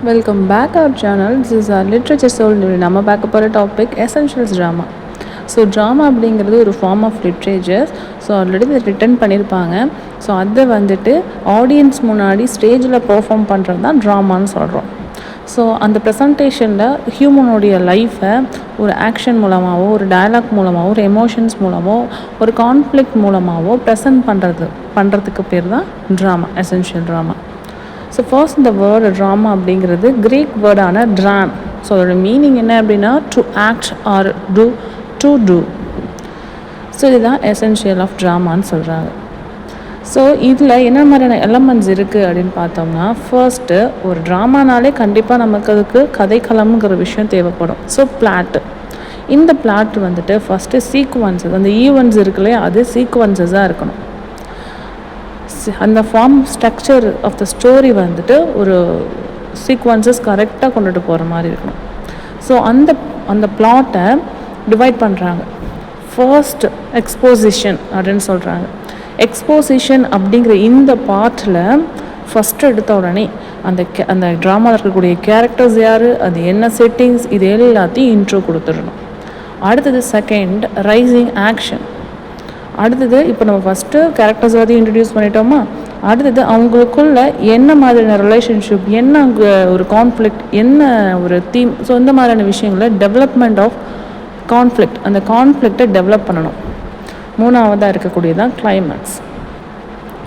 Welcome back our channel. This is our literature soul. நம்ம பார்க்க போகிற topic essentials drama. So drama அப்படிங்கிறது ஒரு form of literature. So already இதை written பண்ணியிருப்பாங்க. ஸோ அதை வந்துட்டு ஆடியன்ஸ் முன்னாடி ஸ்டேஜில் பர்ஃபார்ம் பண்ணுறது தான் ட்ராமான்னு சொல்கிறோம். ஸோ அந்த ப்ரெசன்டேஷனில் ஹியூமனுடைய லைஃப்பை ஒரு ஆக்ஷன் மூலமாகவோ, ஒரு டயலாக் மூலமாகவோ, ஒரு எமோஷன்ஸ் மூலமோ, ஒரு கான்ஃப்ளிக்ட் மூலமாகவோ ப்ரெசன்ட் பண்ணுறதுக்கு பேர் தான் drama, essential drama. So first இந்த வேர்டு ட்ராமா அப்படிங்கிறது க்ரீக் வேர்டான ட்ரான். ஸோ அதோட மீனிங் என்ன அப்படின்னா to act or do. So இதுதான் எசென்ஷியல் ஆஃப் ட்ராமான்னு சொல்கிறாங்க. ஸோ இதில் என்ன மாதிரியான எலமெண்ட்ஸ் இருக்குது அப்படின்னு பார்த்தோம்னா, ஃபர்ஸ்ட்டு ஒரு ட்ராமானாலே கண்டிப்பாக நமக்கு அதுக்கு கதைக்களம்ங்கிற விஷயம் தேவைப்படும். ஸோ பிளாட்டு, இந்த பிளாட் வந்துட்டு ஃபஸ்ட்டு சீக்வன்ஸஸ், அந்த ஈவெண்ட்ஸ் இருக்குல்லையே அது சீக்வன்ஸஸாக இருக்கணும். அந்த form structure of the story வந்துட்டு ஒரு சீக்வன்ஸஸ் கரெக்டாக கொண்டுட்டு போகிற மாதிரி இருக்கணும். ஸோ அந்த பிளாட்டை டிவைட் பண்ணுறாங்க. ஃபர்ஸ்ட் எக்ஸ்போசிஷன் அப்படின்னு சொல்கிறாங்க. எக்ஸ்போசிஷன் அப்படிங்கிற இந்த பார்ட்டில் ஃபஸ்ட்டு எடுத்த உடனே அந்த ட்ராமாவில் இருக்கக்கூடிய கேரக்டர்ஸ் யார், அது என்ன செட்டிங்ஸ், இது எல்லாத்தையும் இன்ட்ரோ கொடுத்துடணும். அடுத்தது செகண்ட் ரைசிங் ஆக்ஷன். அடுத்தது இப்போ நம்ம ஃபஸ்ட்டு கேரக்டர்ஸ் எல்லாத்தையும் இன்ட்ரடியூஸ் பண்ணிட்டோமா, அடுத்தது அவங்களுக்குள்ள என்ன மாதிரியான ரிலேஷன்ஷிப், என்ன அங்கே ஒரு கான்ஃப்ளிக்ட், என்ன ஒரு தீம், ஸோ இந்த மாதிரியான விஷயங்களை டெவலப்மெண்ட் ஆஃப் கான்ஃப்ளிக்ட், அந்த கான்ஃப்ளிக்டை டெவலப் பண்ணணும். மூணாவதாக இருக்கக்கூடியதான் கிளைமேக்ஸ்.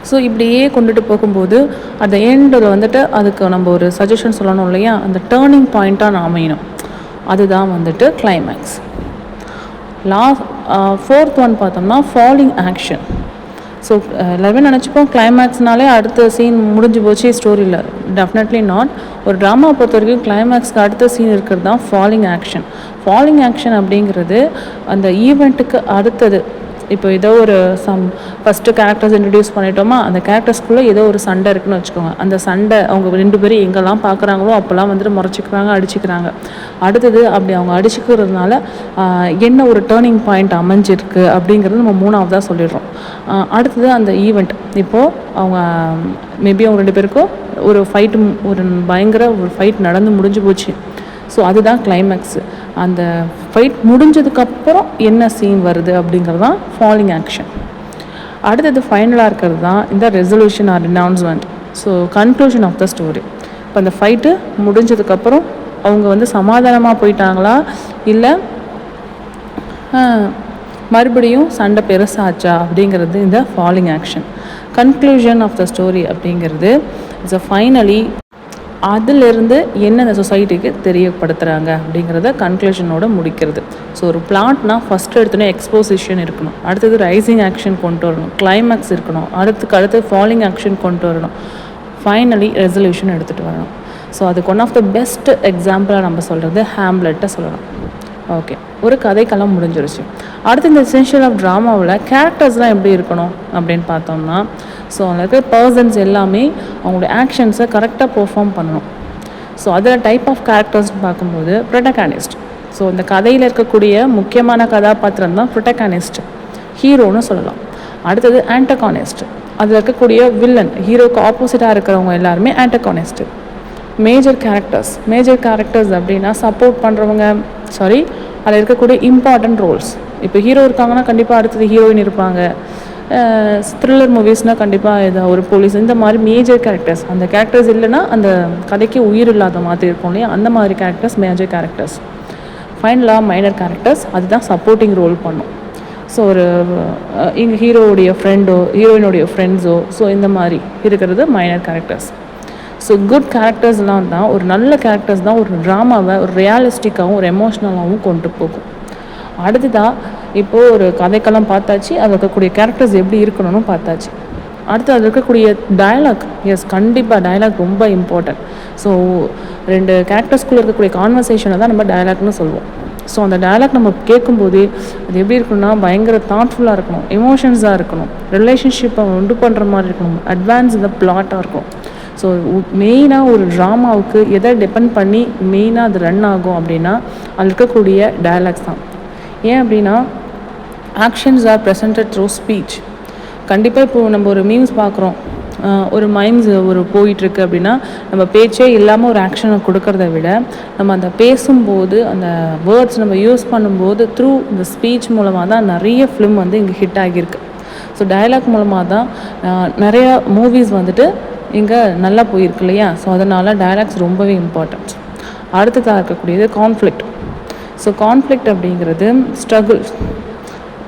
ஸோ இப்படியே கொண்டுட்டு போகும்போது அந்த எண்டில் வந்துட்டு அதுக்கு நம்ம ஒரு சஜஷன் சொல்லணும் இல்லையா, அந்த டேர்னிங் பாயிண்ட்டாக அமையணும். அதுதான் வந்துட்டு கிளைமேக்ஸ். ஃபோர்த் ஒன் பார்த்தோம்னா ஃபாலிங் ஆக்ஷன். ஸோ எல்லாருமே நினச்சிப்போம் கிளைமேக்ஸ்னாலே அடுத்த சீன் முடிஞ்சு போச்சு ஸ்டோரியில். Definitely not. ஒரு ட்ராமாவை பொறுத்த வரைக்கும் கிளைமேக்ஸ்க்கு அடுத்த சீன் இருக்கிறது தான் ஃபாலிங் ஆக்ஷன். ஃபாலிங் ஆக்ஷன் அப்படிங்கிறது அந்த ஈவெண்ட்டுக்கு அடுத்தது. இப்போ ஏதோ ஒரு ஃபஸ்ட்டு கேரக்டர்ஸ் இன்ட்ரடியூஸ் பண்ணிட்டோமா, அந்த கேரக்டர்ஸ்குள்ளே ஏதோ ஒரு சண்டை இருக்குன்னு வச்சுக்கோங்க. அந்த சண்டை அவங்க ரெண்டு பேரும் எங்கெல்லாம் பார்க்குறாங்களோ அப்போல்லாம் வந்துட்டு முறைச்சிக்கிறாங்க, அடிச்சுக்கிறாங்க. அடுத்தது அப்படி அவங்க அடிச்சுக்கிறதுனால என்ன ஒரு டேர்னிங் பாயிண்ட் அமைஞ்சிருக்கு அப்படிங்கிறது நம்ம மூணாவதாக சொல்லிடுறோம். அடுத்தது அந்த ஈவெண்ட், இப்போது அவங்க மேபி அவங்க ரெண்டு பேருக்கும் ஒரு ஃபைட்டு, ஒரு பயங்கர ஒரு ஃபைட் நடந்து முடிஞ்சு போச்சு. ஸோ அதுதான் கிளைமேக்ஸு. அந்த ஃபைட் முடிஞ்சதுக்கப்புறம் என்ன சீன் வருது அப்படிங்கிறது தான் ஃபாலிங் ஆக்ஷன். அடுத்தது ஃபைனலாக இருக்கிறது தான் இந்த resolution or announcement. So conclusion of the story. இப்போ அந்த ஃபைட்டு முடிஞ்சதுக்கப்புறம் அவங்க வந்து சமாதானமாக போயிட்டாங்களா, இல்லை மறுபடியும் சண்டை பெருசாச்சா அப்படிங்கிறது இந்த falling action. Conclusion of the story அப்படிங்கிறது இட்ஸ் ஃபைனலி அதிலிருந்து என்ன இந்த சொசைட்டிக்கு தெரியப்படுத்துகிறாங்க அப்படிங்கிறத கன்க்ளூஷனோடு முடிக்கிறது. ஸோ ஒரு பிளாட்னால் ஃபஸ்ட்டு எடுத்தோன்னே எக்ஸ்போசிஷன் இருக்கணும், அடுத்தது ரைசிங் ஆக்ஷன் கொண்டு வரணும், கிளைமேக்ஸ் இருக்கணும், அடுத்து ஃபாலிங் ஆக்ஷன் கொண்டு வரணும், ஃபைனலி ரெசல்யூஷன் எடுத்துகிட்டு வரணும். ஸோ அதுக்கு ஒன் ஆஃப் த பெஸ்ட் எக்ஸாம்பிளாக நம்ம சொல்கிறது ஹேம்லெட்டை சொல்லலாம். ஓகே, ஒரு கதைக்களம் முடிஞ்சிருச்சு. அடுத்து இந்த எசென்ஷியல் ஆஃப் ட்ராமாவில் கேரக்டர்ஸ்லாம் எப்படி இருக்கணும் அப்படின்னு பார்த்தோம்னா, ஸோ அதில் இருக்கிற பர்சன்ஸ் எல்லாமே அவங்களுடைய ஆக்ஷன்ஸை கரெக்டாக பெர்ஃபார்ம் பண்ணணும். ஸோ அதில் டைப் ஆஃப் கேரக்டர்ஸ்னு பார்க்கும்போது ப்ரொட்டகானிஸ்ட். ஸோ இந்த கதையில் இருக்கக்கூடிய முக்கியமான கதாபாத்திரம் தான் ப்ரொட்டகானிஸ்ட், ஹீரோன்னு சொல்லலாம். அடுத்தது ஆன்டகானிஸ்ட், அதில் இருக்கக்கூடிய வில்லன், ஹீரோக்கு ஆப்போசிட்டாக இருக்கிறவங்க எல்லாருமே ஆன்டகானிஸ்ட்டு. மேஜர் கேரக்டர்ஸ் அப்படின்னா சப்போர்ட் பண்ணுறவங்க, அதில் இருக்கக்கூடிய இம்பார்ட்டன்ட் ரோல்ஸ். இப்போ ஹீரோ இருக்காங்கன்னா கண்டிப்பாக அடுத்தது ஹீரோயின் இருப்பாங்க. த்ரில்லர் மூவிஸ்னால் கண்டிப்பாக ஏதாவது ஒரு போலீஸ், இந்த மாதிரி மேஜர் கேரக்டர்ஸ். அந்த கேரக்டர்ஸ் இல்லைன்னா அந்த கதைக்கு உயிர் இல்லாத மாதிரி இருக்கும் இல்லையா, அந்த மாதிரி கேரக்டர்ஸ் மேஜர் கேரக்டர்ஸ். ஃபைனலாக மைனர் கேரக்டர்ஸ், அதுதான் சப்போர்ட்டிங் ரோல் பண்ணும். ஸோ ஒரு இங்கே ஹீரோவுடைய ஃப்ரெண்டோ, ஹீரோயினுடைய ஃப்ரெண்ட்ஸோ, ஸோ இந்த மாதிரி இருக்கிறது மைனர் கேரக்டர்ஸ். ஸோ குட் கேரக்டர்ஸ்லாம் தான், ஒரு நல்ல கேரக்டர்ஸ் தான் ஒரு ட்ராமாவை ஒரு ரியாலிஸ்டிக்காகவும் ஒரு எமோஷ்னலாகவும் கொண்டு போகும். அடுத்ததாக இப்போது ஒரு கதைக்கெல்லாம் பார்த்தாச்சு, அதில் இருக்கக்கூடிய கேரக்டர்ஸ் எப்படி இருக்கணும்னு பார்த்தாச்சு. அடுத்து அதில் இருக்கக்கூடிய டயலாக், கண்டிப்பாக டயலாக் ரொம்ப இம்பார்ட்டன்ட். ஸோ ரெண்டு கேரக்டர்ஸ்குள்ளே இருக்கக்கூடிய கான்வர்சேஷனை தான் நம்ம டயலாக்னு சொல்லுவோம். ஸோ அந்த டயலாக் நம்ம கேட்கும்போது அது எப்படி இருக்கணும்னா பயங்கர தாட்ஃபுல்லாக இருக்கணும், எமோஷன்ஸாக இருக்கணும், ரிலேஷன்ஷிப்பை உண்டு பண்ணுற மாதிரி இருக்கணும், அட்வான்ஸ் இந்த பிளாட்டாக இருக்கும். ஸோ மெயினாக ஒரு ட்ராமாவுக்கு எதை டிபெண்ட் பண்ணி மெயினாக அது ரன் ஆகும் அப்படின்னா அதில் இருக்கக்கூடிய டயலாக்ஸ் தான். ஏன் அப்படின்னா actions are presented through speech. கண்டிப்பாக இப்போது நம்ம ஒரு மீம்ஸ் பார்க்குறோம், ஒரு மைம்ஸ் ஒரு போயிட்டுருக்கு அப்படின்னா நம்ம பேச்சே இல்லாமல் ஒரு ஆக்ஷனை கொடுக்கறத விட நம்ம அந்த பேசும்போது அந்த வேர்ட்ஸ் நம்ம யூஸ் பண்ணும்போது த்ரூ இந்த ஸ்பீச் மூலமாக தான் நிறைய ஃபிலிம் வந்து இங்கே ஹிட் ஆகியிருக்கு. ஸோ டயலாக் மூலமாக தான் நிறையா மூவிஸ் வந்துட்டு இங்கே நல்லா போயிருக்கு இல்லையா. ஸோ அதனால் டயலாக்ஸ் ரொம்பவே இம்பார்ட்டன்ட். அடுத்ததாக இருக்கக்கூடியது கான்ஃப்ளிக்ட். ஸோ கான்ஃப்ளிக்ட் அப்படிங்கிறது ஸ்ட்ரகிள்,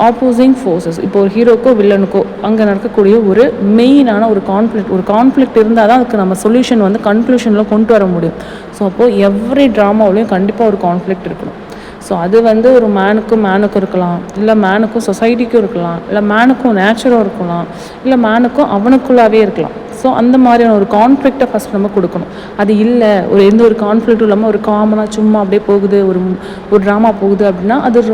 ஆப்போசிங் ஃபோர்ஸஸ். இப்போ ஒரு ஹீரோக்கோ வில்லனுக்கோ அங்கே நடக்கக்கூடிய ஒரு மெயினான ஒரு கான்ஃப்ளிக்ட் இருந்தால் தான் அதுக்கு நம்ம சொல்யூஷன் வந்து கன்க்ளூஷனில் கொண்டு வர முடியும். ஸோ அப்போது எவ்ரி ட்ராமாவிலையும் கண்டிப்பாக ஒரு கான்ஃப்ளிக்ட் இருக்கணும். ஸோ அது வந்து ஒரு மேனுக்கும் இருக்கலாம், இல்லை மேனுக்கும் சொசைட்டிக்கும் இருக்கலாம், இல்லை மேனுக்கும் நேச்சரும் இருக்கலாம், இல்லை மேனுக்கும் அவனுக்குள்ளாவே இருக்கலாம். ஸோ அந்த மாதிரியான ஒரு கான்ஃப்ளிக்டை ஃபஸ்ட் நம்ம கொடுக்கணும். அது இல்லை எந்த ஒரு கான்ஃப்ளிக்டும் இல்லாமல் ஒரு காமனாக சும்மா அப்படியே போகுது, ஒரு ட்ராமா போகுது அப்படின்னா அது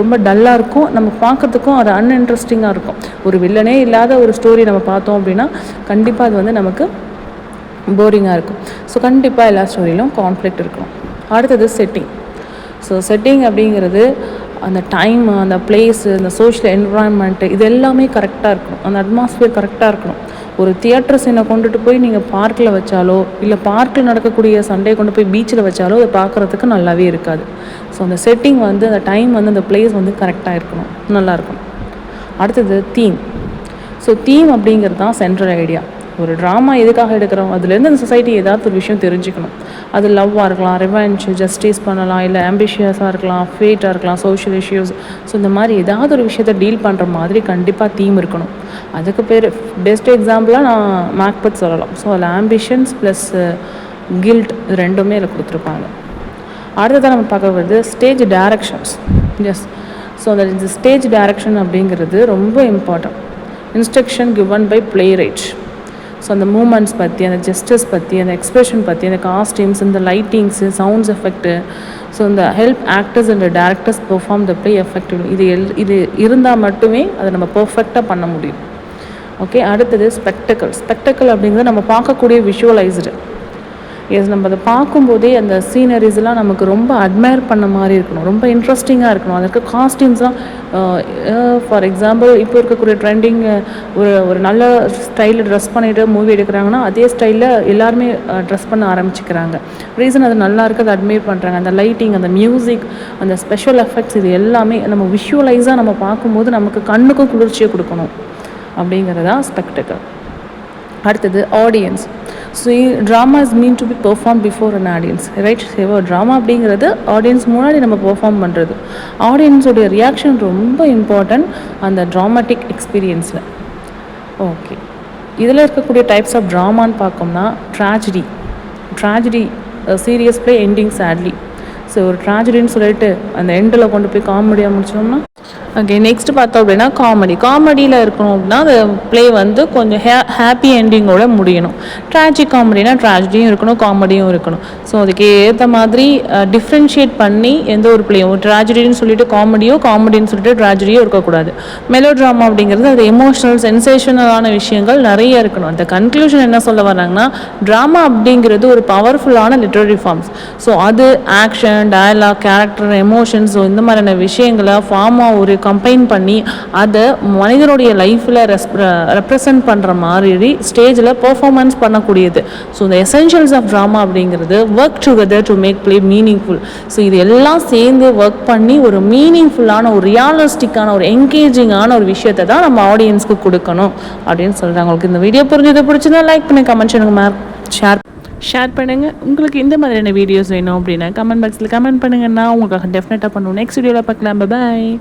ரொம்ப டல்லாக இருக்கும். நம்ம பார்க்கறதுக்கும் அது அன்இன்ட்ரெஸ்டிங்காக இருக்கும். ஒரு வில்லனே இல்லாத ஒரு ஸ்டோரி நம்ம பார்த்தோம் அப்படின்னா கண்டிப்பாக அது வந்து நமக்கு போரிங்காக இருக்கும். ஸோ கண்டிப்பாக எல்லா ஸ்டோரியிலும் கான்ஃப்ளிக்ட் இருக்கணும். அடுத்தது செட்டிங். ஸோ செட்டிங் அப்படிங்கிறது அந்த டைம், அந்த பிளேஸு, அந்த சோஷியல் என்விரான்மெண்ட்டு, இது எல்லாமே கரெக்டாக இருக்கணும். அந்த அட்மாஸ்பியர் கரெக்டாக இருக்கணும். ஒரு தியேட்டர் சீனை கொண்டுட்டு போய் நீங்கள் பார்க்கில் வச்சாலோ, இல்லை பார்க்கில் நடக்கக்கூடிய சண்டே கொண்டு போய் பீச்சில் வச்சாலோ அதை பார்க்குறதுக்கு நல்லாவே இருக்காது. ஸோ அந்த செட்டிங் வந்து அந்த டைம் வந்து அந்த பிளேஸ் வந்து கரெக்டாக இருக்கணும், நல்லாயிருக்கணும். அடுத்தது தீம். ஸோ தீம் அப்படிங்கிறது தான் சென்ட்ரல் ஐடியா. ஒரு ட்ராமா எதுக்காக எடுக்கிறோம், அதுலேருந்து அந்த சொசைட்டி ஏதாவது ஒரு விஷயம் தெரிஞ்சுக்கணும். அது லவ்வாக இருக்கலாம், ரிவெஞ்ச், ஜஸ்டிஸ் பண்ணலாம், இல்லை ஆம்பிஷியஸாக இருக்கலாம், ஃபேட்டாக இருக்கலாம், சோஷியல் இஷ்யூஸ். ஸோ இந்த மாதிரி ஏதாவது ஒரு விஷயத்தை டீல் பண்ணுற மாதிரி கண்டிப்பாக தீம் இருக்கணும். அதுக்கு பேர் பெஸ்ட் எக்ஸாம்பிளாக நான் மேக்பெத் சொல்லலாம். ஸோ அதில் ஆம்பிஷன்ஸ் ப்ளஸ் கில்ட் இது ரெண்டுமே அதில் கொடுத்துருப்பாங்க. அடுத்ததான் நம்ம பார்க்க வருது ஸ்டேஜ் டைரக்ஷன்ஸ். எஸ், ஸோ அந்த ஸ்டேஜ் டைரக்ஷன் அப்படிங்கிறது ரொம்ப important. Instruction given by playwright. So அந்த மூமெண்ட்ஸ் பற்றி, அந்த ஜெஸ்டர்ஸ் பற்றி, அந்த எக்ஸ்ப்ரெஷன் பற்றி, அந்த காஸ்டியூம்ஸ், இந்த லைட்டிங்ஸு, சவுண்ட்ஸ் எஃபெக்ட்டு, ஸோ இந்த help actors and directors perform the play effective. இது இருந்தால் மட்டுமே அதை நம்ம பர்ஃபெக்டாக பண்ண முடியும். ஓகே, அடுத்தது ஸ்பெக்டக்கிள் அப்படிங்கிறது நம்ம பார்க்கக்கூடிய விஷுவலைஸ்டு. எஸ், நம்ம அதை பார்க்கும்போதே அந்த சீனரிஸ்லாம் நமக்கு ரொம்ப அட்மையர் பண்ண மாதிரி இருக்கணும், ரொம்ப இன்ட்ரெஸ்டிங்காக இருக்கணும். அதுக்கு காஸ்டியூம்ஸ்லாம் ஃபார் எக்ஸாம்பிள் இப்போ இருக்கக்கூடிய ட்ரெண்டிங் ஒரு நல்ல ஸ்டைலில் ட்ரெஸ் பண்ணிவிட்டு மூவி எடுக்கிறாங்கன்னா அதே ஸ்டைலில் எல்லாருமே ட்ரெஸ் பண்ண ஆரம்பிச்சுக்கிறாங்க. ரீசன் அது நல்லா இருக்குது, அதை அட்மையர் பண்ணுறாங்க. அந்த லைட்டிங், அந்த மியூசிக், அந்த ஸ்பெஷல் எஃபெக்ட்ஸ், இது எல்லாமே நம்ம விஷுவலைஸாக நம்ம பார்க்கும்போது நமக்கு கண்ணுக்கும் குளிர்ச்சியை கொடுக்கணும் அப்படிங்கிறதா ஸ்பெக்டக்கிள். அடுத்தது audience. So drama is mean to be perform before an audience, right? So drama அப்படிங்கிறது ஆடியன்ஸ் முன்னாடி நம்ம பெர்ஃபார்ம் பண்ணுறது. ஆடியன்ஸோடைய ரியாக்ஷன் ரொம்ப இம்பார்ட்டன்ட் அந்த ட்ராமாட்டிக் எக்ஸ்பீரியன்ஸில். ஓகே, இதில் இருக்கக்கூடிய டைப்ஸ் ஆஃப் ட்ராமான்னு பார்த்தோம்னா tragedy serious play ending sadly. So ஒரு ட்ராஜடின்னு சொல்லிட்டு அந்த எண்டில் கொண்டு போய் காமெடியாக முடிச்சோம்னா. ஓகே, நெக்ஸ்ட் பார்த்தோம் அப்படின்னா காமெடியில் இருக்கணும் அப்படின்னா அந்த ப்ளே வந்து கொஞ்சம் ஹாப்பி எண்டிங்கோட முடியணும். ட்ராஜிக் காமெடினா ட்ராஜடியும் இருக்கணும், காமெடியும் இருக்கணும். ஸோ அதுக்கு ஏற்ற மாதிரி டிஃப்ரென்ஷியேட் பண்ணி எந்த ஒரு ப்ளேயும் ட்ராஜடின்னு சொல்லிட்டு காமெடின்னு சொல்லிட்டு ட்ராஜடியோ இருக்கக்கூடாது. மெலோ ட்ராமா அப்படிங்கிறது அது எமோஷனல் சென்சேஷனலான விஷயங்கள் நிறைய இருக்கணும். அந்த கன்க்ளூஷன் என்ன சொல்ல வராங்கன்னா, ட்ராமா அப்படிங்கிறது ஒரு பவர்ஃபுல்லான லிட்ரரி ஃபார்ம்ஸ். ஸோ அது action, dialogue, character, emotions, so இந்த மாதிரியான விஷயங்களை ஃபார்மாக ஒரு கம்பைன் பண்ணி அதை மனிதனுடைய லைஃப்பில் ரெப்ரசன்ட் பண்ணுற மாதிரி ஸ்டேஜில் பெர்ஃபார்மன்ஸ் பண்ணக்கூடியது. ஸோ இந்த எசென்ஷியல்ஸ் ஆஃப் ட்ராமா அப்படிங்கிறது work together to make play meaningful. So இது எல்லாம் சேர்ந்து ஒர்க் பண்ணி ஒரு மீனிங்ஃபுல்லான, ஒரு ரியாலிஸ்டிக்கான, ஒரு என்கேஜிங்கான ஒரு விஷயத்தை தான் நம்ம ஆடியன்ஸ்க்கு கொடுக்கணும் அப்படின்னு சொல்கிறாங்க. உங்களுக்கு இந்த வீடியோ பிடிச்சதா லைக் பண்ணி கமெண்ட் பண்ணுங்கள், ஷேர் பண்ணுங்கள். உங்களுக்கு இந்த மாதிரியான வீடியோஸ் வேணும் அப்படின்னா கமெண்ட் பாக்ஸில் கமெண்ட் பண்ணுங்கள். நான் உங்களுக்காக டெஃபினட்டாக பண்ணுவோம். நெக்ஸ்ட் வீடியோவில் பார்க்கலாம். பாய்.